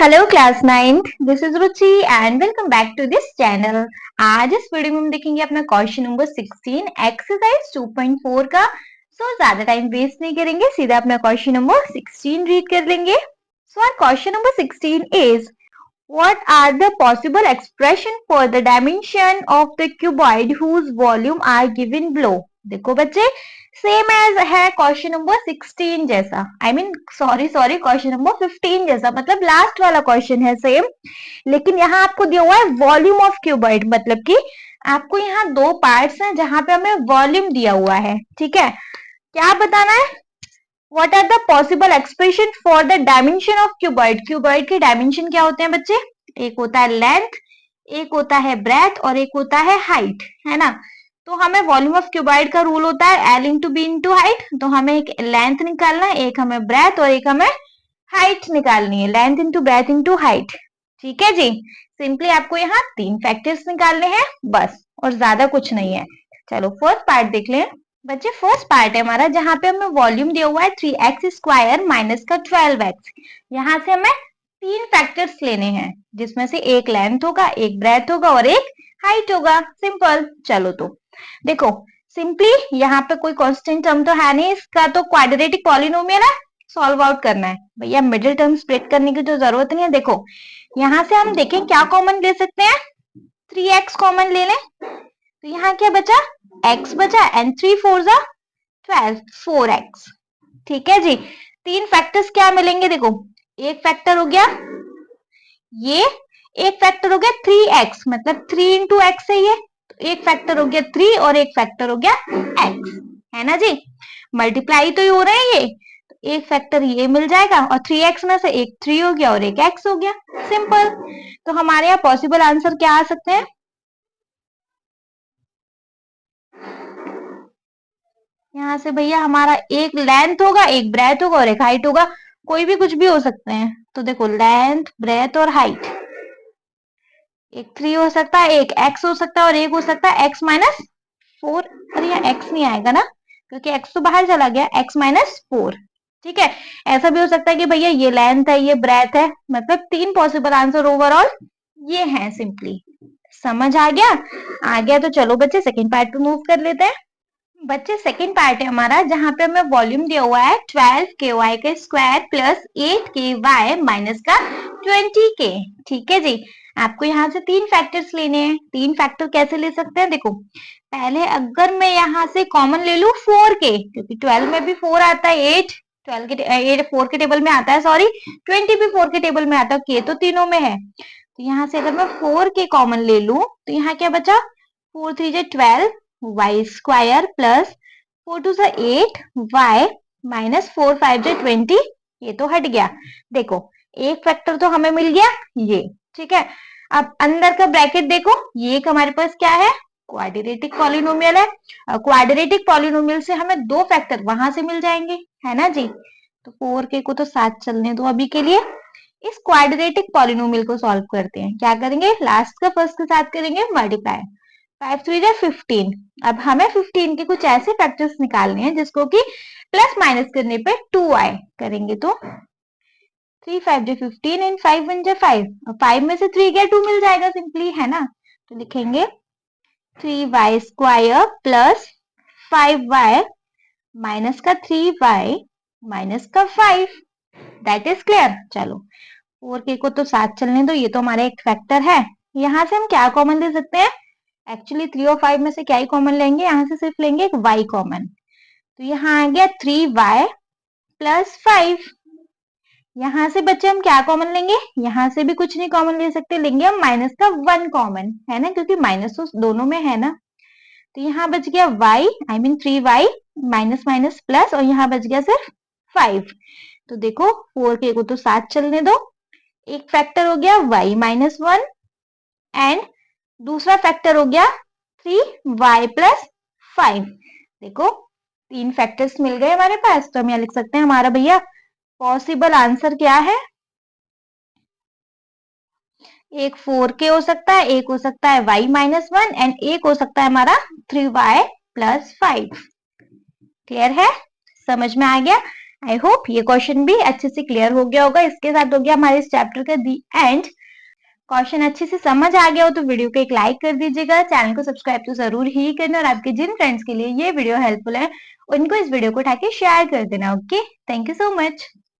Hello class 9th, this is Ruchi and welcome back to this channel. आज इस video में हम देखेंगे अपना क्वेश्चन नंबर 16 एक्सरसाइज 2.4 का। ज्यादा टाइम वेस्ट नहीं करेंगे, सीधा अपना क्वेश्चन नंबर 16 रीड कर लेंगे। Our question number 16 is what are the possible expression for the dimension of the cuboid whose volume are given below. देखो बच्चे, सेम एज है क्वेश्चन नंबर 16 जैसा, I mean sorry question number 15 जैसा, मतलब last वाला question है same. लेकिन यहाँ आपको दिया हुआ है वॉल्यूम ऑफ क्यूबॉइड, मतलब कि आपको यहाँ दो पार्ट्स हैं जहां पे हमें वॉल्यूम दिया हुआ है। ठीक है, क्या बताना है? What are the possible expression for the dimension of cuboid. Cuboid के डायमेंशन क्या होते हैं बच्चे? एक होता है लेंथ, एक होता है ब्रेथ और एक होता है हाइट, है ना। तो हमें वॉल्यूम ऑफ क्यूबॉइड का रूल होता है L into B into height. तो हमें एक लेंथ निकालना है, एक हमें ब्रेथ और एक हमें हाइट निकालनी है, length into breadth into height. ठीक है जी, सिंपली आपको यहाँ तीन फैक्टर्स निकालने हैं बस, और ज्यादा कुछ नहीं है। चलो फर्स्ट पार्ट देख लें बच्चे। फर्स्ट पार्ट है हमारा जहां पे हमें वॉल्यूम दिया हुआ है 3x² माइनस का 12x। यहाँ से हमें तीन फैक्टर्स लेने हैं, जिसमें से एक लेंथ होगा, एक ब्रेथ होगा और एक हाइट होगा। सिंपल। चलो तो देखो, सिंपली यहाँ पे कोई कांस्टेंट टर्म तो है नहीं, इसका तो क्वाड्रेटिक पॉलिनोमियल है, सॉल्व आउट करना है भैया। मिडिल टर्म स्प्लिट करने की तो जरूरत नहीं है। देखो यहाँ से हम देखें क्या कॉमन ले सकते हैं, 3x कॉमन ले लें। तो यहाँ क्या बचा? x बचा एंड 3 4 जा 12, 4x। ठीक है जी, तीन फैक्टर्स क्या मिलेंगे? देखो, एक फैक्टर हो गया ये, एक फैक्टर हो गया 3x, मतलब 3 इंटू एक्स है ये। तो एक फैक्टर हो गया 3 और एक फैक्टर हो गया x, है ना जी। मल्टीप्लाई तो ही हो रहे हैं ये, तो एक फैक्टर ये मिल जाएगा और 3x में से एक 3 हो गया और एक x हो गया। सिंपल। तो हमारे यहाँ पॉसिबल आंसर क्या आ सकते हैं? यहाँ से भैया हमारा एक लेंथ होगा, एक ब्रेथ होगा और एक हाइट होगा। कोई भी कुछ भी हो सकते हैं। तो देखो लेंथ, ब्रेथ और हाइट, एक 3 हो सकता है, एक x हो सकता है और एक हो सकता है x माइनस 4। अरे यहाँ x नहीं आएगा ना, क्योंकि x तो बाहर चला गया, x माइनस 4। ठीक है, ऐसा भी हो सकता है कि भैया ये लेंथ है, ये ब्रेथ है, मतलब तीन पॉसिबल आंसर ओवरऑल ये हैं सिंपली। समझ आ गया? आ गया तो चलो बच्चे सेकंड पार्ट पे मूव कर लेते हैं। बच्चे सेकंड पार्ट है हमारा जहां पे हमें वॉल्यूम दिया हुआ है 12 के स्क्वायर प्लस 8 माइनस का 20 ठीक है जी। आपको यहाँ से तीन फैक्टर्स लेने हैं। तीन फैक्टर कैसे ले सकते हैं? देखो, पहले अगर मैं यहाँ से कॉमन ले लू 4 क्योंकि 12 में भी 4 आता है, 8 12 के 8 4 के टेबल में आता है, सॉरी 20 भी 4 के टेबल में आता है, के तो तीनों में है। तो यहाँ से अगर मैं 4 कॉमन ले लू तो यहाँ क्या बचा? 4 3 जे 12 वाई स्क्वायर प्लस 4 2 से 8 वाई माइनस 4 5 जे 20, ये तो हट गया। देखो एक फैक्टर तो हमें मिल गया ये। ठीक है, अब अंदर का ब्रैकेट देखो, ये एक हमारे पास क्या है? क्वाड्रेटिक पॉलिनोमियल है। क्वाड्रेटिक पॉलिनोमियल से हमें दो फैक्टर वहां से मिल जाएंगे, है ना जी। तो 4 को तो साथ चलने दो अभी के लिए। इस क्वाड्रेटिक पॉलिनोमियल को सॉल्व करते हैं। क्या करेंगे? लास्ट का फर्स्ट के साथ करेंगे मल्टीप्लाई। 5 3 जा 15। अब हमें 15 के कुछ ऐसे फैक्टर्स निकालने हैं जिसको कि प्लस माइनस करने पे 2 आए। करेंगे तो 3 5 जा 15 एंड 5 1 जा 5। और 5 में से 3 गया 2 मिल जाएगा सिंपली, है ना। तो लिखेंगे 3y square plus 5y minus का 3y माइनस का 5। That is clear. चलो 4 को तो साथ चलने दो, ये तो हमारा एक फैक्टर है। यहाँ से हम क्या कॉमन ले सकते हैं? एक्चुअली 3 और 5 में से क्या ही कॉमन लेंगे, यहाँ से सिर्फ लेंगे एक y कॉमन। तो यहाँ आ गया 3y प्लस 5। यहाँ से बच्चे हम क्या कॉमन लेंगे? यहाँ से भी कुछ नहीं कॉमन ले सकते, लेंगे हम माइनस का 1 कॉमन, है ना, क्योंकि माइनस तो दोनों में है ना। तो यहाँ बच गया y, I mean 3y minus minus plus, और यहाँ बच गया सिर्फ 5। तो देखो 4 को तो साथ चलने दो, एक फैक्टर हो गया y माइनस 1 एंड दूसरा फैक्टर हो गया 3y प्लस 5। देखो तीन फैक्टर्स मिल गए हमारे पास। तो हम यहाँ लिख सकते हैं हमारा भैया पॉसिबल आंसर क्या है? एक 4 हो सकता है, एक हो सकता है y माइनस 1 एंड एक हो सकता है हमारा 3y प्लस 5। क्लियर है? समझ में आ गया? आई होप ये क्वेश्चन भी अच्छे से क्लियर हो गया होगा। इसके साथ हो गया हमारे इस चैप्टर का दी एंड। क्वेश्चन अच्छे से समझ आ गया हो तो वीडियो को एक लाइक कर दीजिएगा, चैनल को सब्सक्राइब तो जरूर ही करना, और आपके जिन फ्रेंड्स के लिए ये वीडियो हेल्पफुल है उनको इस वीडियो को उठा के शेयर कर देना। Okay, thank you so much.